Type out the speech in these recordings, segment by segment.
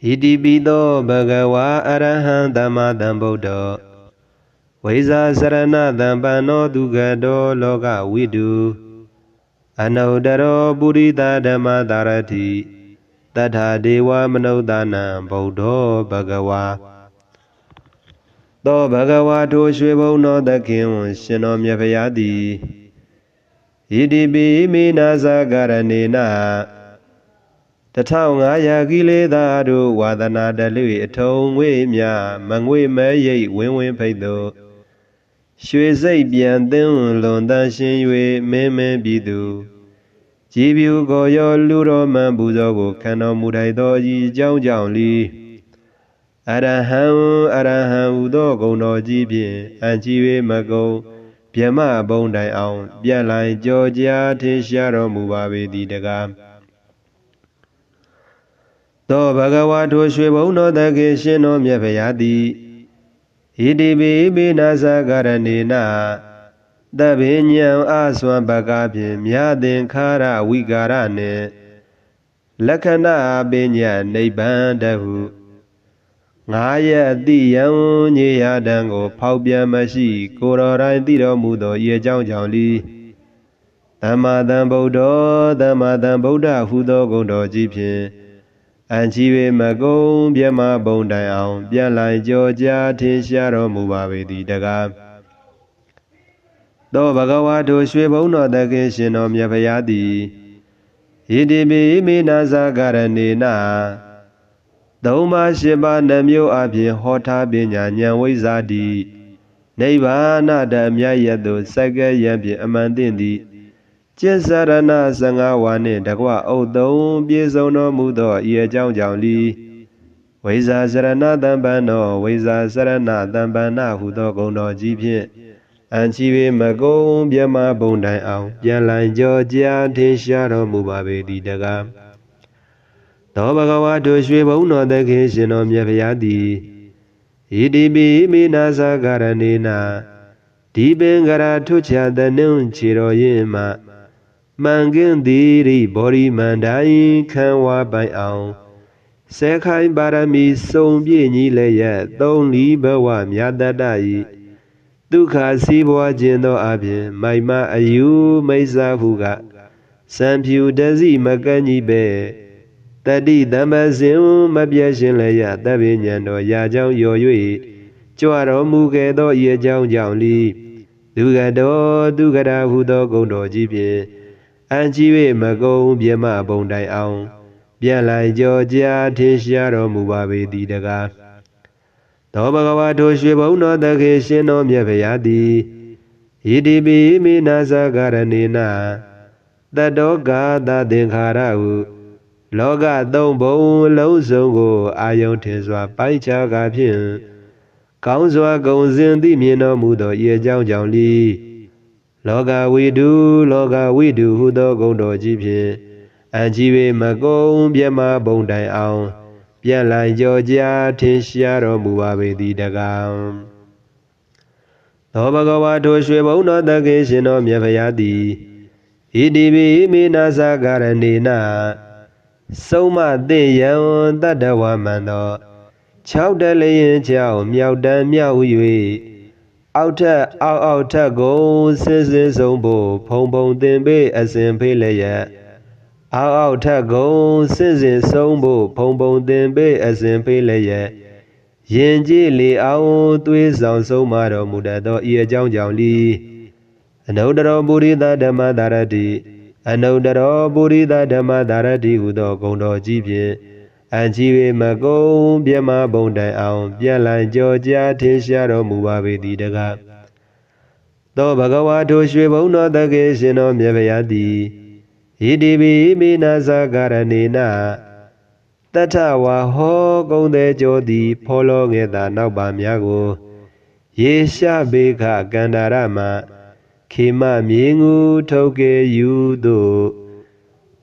ဣတိပိသောဘဂဝါအရဟံသမ္မာသမ္ဗုဒ္ဓောဝိဇာစရဏသံပန္နောဒုက္ခတောလောကဝိတုအနုတ္တရောပုရိသဓမ္မသာရတိတထာဒေဝမနုဿာနံဗုဒ္ဓောဘဂဝါသောဘဂဝါထိုရွှေဘုံသောသခင်ရှင်တော်မြတ်ဖရာသည်ဣတိပိမိနာဇာကရဏေန1500ကိလေသာတို့ဝါဒနာတလွေအထုံငွေမြမငွေမဲရိတ်ဝင်းဝင်းဖိတ်တို့ရွှေစိတ်ပြန်သင်းလွန်တန်ရှင်၍မင်းမင်းပြည်သူကြည်ပြူကိုရောလူတော်မှန်ပူဇော်ကိုခံတော်မူထိုက်သောဤအကြောင်းကြောင့်လီအရဟံဟူသောဂုဏ်တော်ကြီးဖြင့်အံ့ကြည်၍မကုန်ဗျမဘုံတိုင်အောင်ပြန့်လိုက်ကြောကြားထင်ရှားတော်မူပါပေသည်တကားသောဘဂဝါထိုရွှေဘုံတော်သခင်ရှင်တော်မြတ်ဖရာသည်ဣတိပိပိနာဇာကရဏေနသဗ္ဗညံအာဆွမ်းပကားဖြင့်မြသင်္ခါရဝိကာရနှင့်လက္ခဏာပညာနိဗ္ဗာန်တဟု9ရက်အတိယံညေယတံကိုဖောက်ပြန်မရှိကိုတော်တိုင်းသိတော်မူသောဤအကြောင်းကြောင့်လီသမ္မာသမ္ဗုဒ္ဓောသမ္မာသမ္ဗုဒ္ဓဟူသောဂုဏ်တော်ကြီးဖြင့်အံ့ကြည်၍မကုန်ဗျမဘုံတိုင်အောင်ပြန့်လိုက်ကြောကြားထင်ရှားတော်မူပါပေသည်တကားသောဘဂဝါထိုရွှေဘုံတော်သခင်ရှင်တော်မြတ်ဖရာသည်ဣတိပိမိနာဇာကရဏေနသုံးပါး8ပါးနှမျိုးအပြင်ဟောထားပညာဉာဏ်ဝိဇ္ဇာတိနိဗ္ဗာနတအမြတ်ရသို့စက္ကရံဖြင့်အမှန်တင့်သည်ကျင့်စရဏ15ဝါနှင့်တကွအုတ်သုံးပြည့်စုံတော်မူသောဤအကြောင်းကြောင့်လီဝိဇာစရဏသံပန္နောဝိဇာစရဏသံပန္နဟုသောဂုဏ်တော်ကြီးဖြင့်အံ့ချီ၍မကုန်ဗျမဘုံတိုင်အောင်ပြန်လည်ကြောကြားထင်ရှားတော်မူပါပေသည်တကားသောဘဂဝါတို့ရွှေဘုံတော်သခင်ရှင်တော်မြတ်ဖရာသည်ဣတိပိမိနာဇာကရဏေနဒီပင်ကရာထွချသနှုံခြေတော်ရင်မှမှန်ကင်းသည်ရိဘောရိမန္တိုင်ခံဝါပိုင်အောင်စေခိုင်ပါရမီစုံပြည့်ညီလည်းရသုံးလီဘဝမြတ်တတ၏ဒုက္ခစီးပွားခြင်းသောအပြင်မိုက်မအယူမိစ္ဆာဟုကစံဖြူတစီမကန့်ကြီးပဲတတိသမ္ပဇင်မပြည့်ရှင်လည်းရသဗ္ဗညံတော်ရာကြောင့်ရော်၍ကြွတော်မူခဲ့သောဤအကြောင်းကြောင့်လီဒုက္ခတော်ဒုက္ခရာဟုသောဂုဏ်တော်ကြီးဖြင့်အံ့ကြည်၍မကုန်ဗျမဘုံတိုင်အောင်ပြန်လိုက်ကြောကြားထင်ရှားတော်မူပါပေသည်တကားသောဘဂဝါထိုရွှေဘုံတော်သခင်ရှင်တော်မြတ်ဖရာသည်ဣတိပိမိနာဇာကရဏေနတတောကာသသင်္ခါရဟုလောကသုံးဘုံလုံးစုံကိုအာယုန်ထင်စွာပိုက်ခြားကာဖြင့်ကောင်းစွာဂုံစဉ်သိမြင်တော်မူသောဤအကြောင်းကြောင့်လီလောကဝိတုဟုသောဂုဏ်တော်ကြီးဖြင့်အံ့ကြည်၍မကုန်ဗျမဘုံတိုင်အောင်ပြန်လိုက်ကြောကြားထင်ရှားတော်မူပါပေသည်တကားသောဘဂဝါထိုရွှေဘုံတော်သခင်ရှင်တော်မြတ်ဖရာသည်ဣတိပိမိနာဇာကရဏေနသုံးမသိယံတတ္တဝမန္တော6တလျင်ကြောင့်မြောက်တန်းမြောက်၍အောက်ထက်အောက်ထက်ကုန်စင်ဆုံးဖို့ဖုံဖုံသင်ပေအစဉ်ဖေးလည်းရအောက်ထက်ကုန်စင်ဆုံးဖို့ဖုံဖုံသင်ပေအစဉ်ဖေးလည်းရရင်ကြည်လေအောင်သွေးဆောင်ဆုံးမတော်မူတတ်သောဤအကြောင်းကြောင့်လီအနုတ္တရောပုရိသဓမ္မသာရတိအနုတ္တရောပုရိသဓမ္မသာရတိဟုသောဂုဏ်တော်ကြီးဖြင့်အံ့ကြည်၍မကုန်ဗျမဘုံတိုင်အောင်ပြန်လိုက်ကြောကြားထင်ရှားတော်မူပါပေသည်တကားသောဘဂဝါထိုရွှေဘုံတော်သခင်ရှင်တော်မြတ်ဖရာသည်ဣတိပိမိနာဇာကရဏေနတထဝါဟောကုံသေးကြောသည်ဖောလောငေသာနောက်ပါများကိုရေရှဘေခကန္တာရမခေမမြေငူထုတ်ကေယူသို့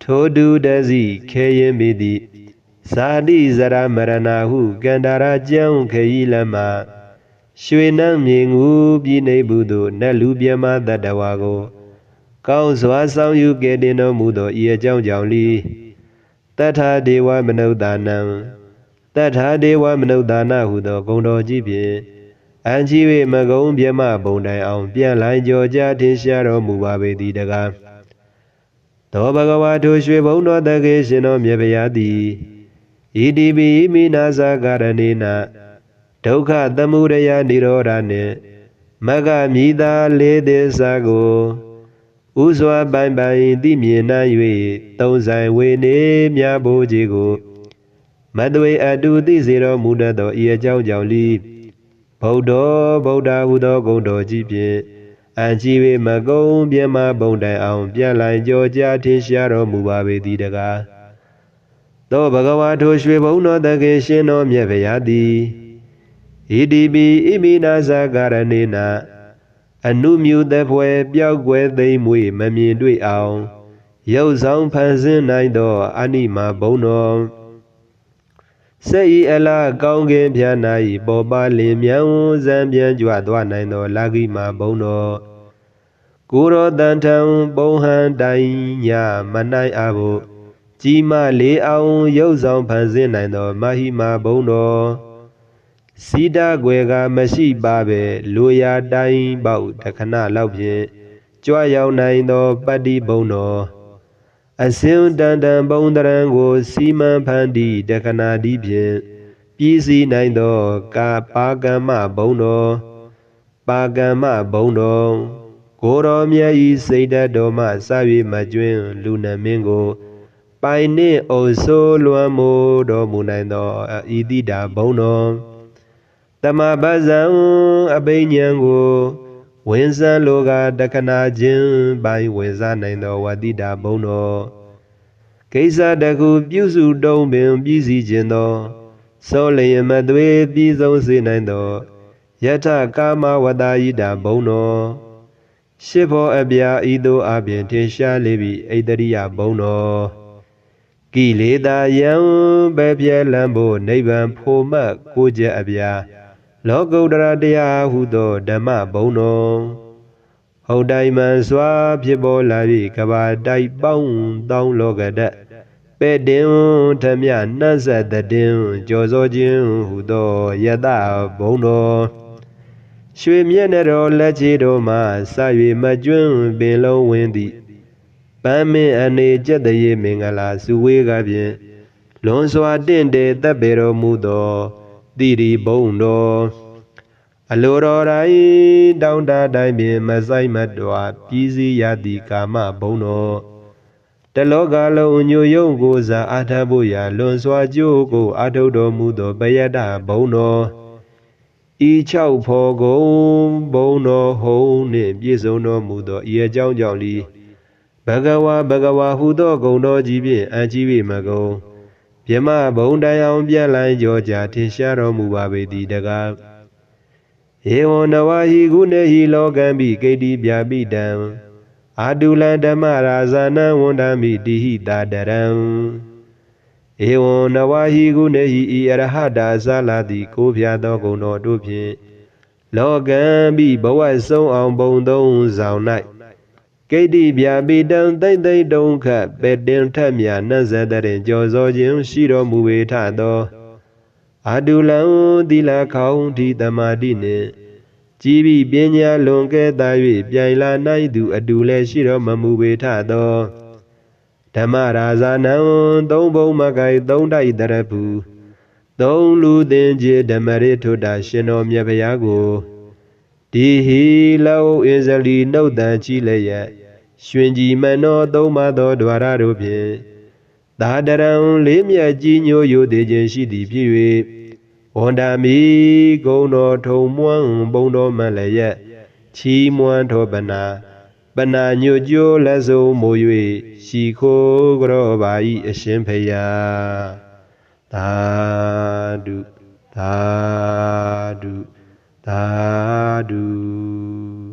ထိုတုတစီခဲရင်မိသည်ဇာတိဇရမရဏဟုကန္တာရကျမ်းခရီးလမရွှေနန်းမြေငူပြည်နေဘူးသို့နတ်လူပြမတတ္တဝါကိုကောင်းစွာဆောင်ယူကယ်တင်တော်မူသောဤအကြောင်းကြောင့်လီတထာဒေဝမနုဿာနံတ Tata dewa menudana hudo gondo jibin Anjiwe magong biama bondai ang pian lai joja tinsharo mubabe di daga To bhagava to shwe bondo dage shino myabhyadi Idibi minasa karanena Dukha tamudaya nirodhane Maga mida le desago Uswa bai bai di miena yue Tong sai we ne mya bo jigo Madwe adu di zero muda do iya jiao jiao li Baudo bauda hudo gondo jibye Anjiwe magong biama bondai ang pian lai joja tinsharo mubabe di daga To bhagava to shwe bondo dage shino myabhyadi Idibi iminasa karanena Anu myu the pwe pyauk kwe thai mwe mamyin dwai aung Yauk saung phan sin nai do anima bondo Sai ala kaung kin phyan nai po pa lin myan zan pian jwa twa nai do laki ma bondo Kuro tan thang bong han dai nya manai abo Ji ma le aung yauk saung phan sin nai do mahi ma bondo Sida gwega mashi babe luya dai bau dakhana lau phien jwa yauk nai do patti bondo Asin dan dan bong taran ko siman phan di dakhana di phien pi si nai do ka pa kamma bondo pa kamma bondo ko ro mya yi sei dat do ma sa yue ma jwin lu nan min ko pai ni au so luan mo do mu nai do idida bondo Tama bazang abainyan ko Wensan loga dakana jin bai wensan nai do wadida bondo Kaisa daku pyusu dong bin pyisi jin do So layan madwe pisong si nai do Yata kama wadayida bondo Shipo abya ido abyan tinsha lebi aidariya bondo Kileda yang bapya lambo naiban phoma koja abya Lokodara daya hudo dhamma bondo Hau dai man swa phit po la bi kaba dai paung taung lokadat Pe din thamya nan sat tatin jaw so chin hudo yata bondo Shwe myen ro lat chi do ma sa yue ma jwin pin long win di Pan min ane jet taye mingala su we ka phien Lon swa tin de tat pe ro mu do Tiri bondo Aloro rai down da dai bin masai matwa pisi yati kama bondo Taloga lo nyo yong ko sa athapo ya lon swa jo ko athau do mu do bayata bondo I chau pho ko bondo hong ni pye song do mu do iya jaung jaung li Bhagava bhagava hu do gong do ji phien an chi we ma gong Pyama bong dai aung pian lai joja tinsha ro mu ba be di daga Ewa nawahi gunehi lokambi kaiti pyapidam Adulan dhamma razana wandami dihi tadaram Ewa nawahi gunehi arahata salati ko phyato gondo do phien Lokambi bawat song aung bong thong saung nai Kaiti pyapidam thai thai dong khat pe tin that mya nan sat tarin jaw so chin shi ro mu we tha do Adulan thila khaung thi tamati ni Ji bi pnya lon ke ta yue pyain la nai tu adu le shi ro ma mu we tha do Dhamma razana thong bong ma kai thong dai tarapu Thong lu tin je dhamma ri thutta shino myabhya ko Di hi lao insali nau tan chi le yat Shwin ji man no thong ma do dwara do phien Tadaram le mya ji nyo yo de jin shi di phit yue Wanda mi gong no thong muang bong do man le yat Chi muang tho bana Bana nyo jo la so mo yue Shi kho kro ba yi ashin phaya Thadu Thadu Thadu